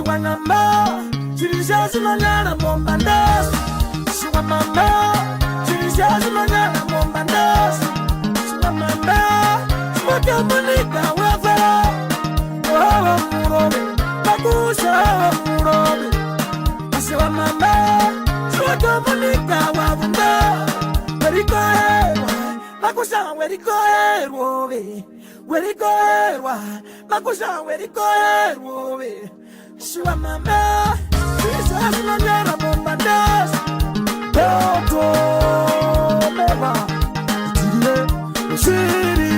Shiwanama, Jesus Manana Mombandas, Shiwamama, Jesus Manana Mombandas, Shiwamama, Shiwakamunika Wafara, Oh Murobi, Bakusha Murobi, Shiwamama, Shiwakamunika Wafunda, where it go, Bakusha, where it go, where it go, Bakusha, where it go, Shiwamama, Jesus Manana Mombandas, Toto Meva, Chile, City.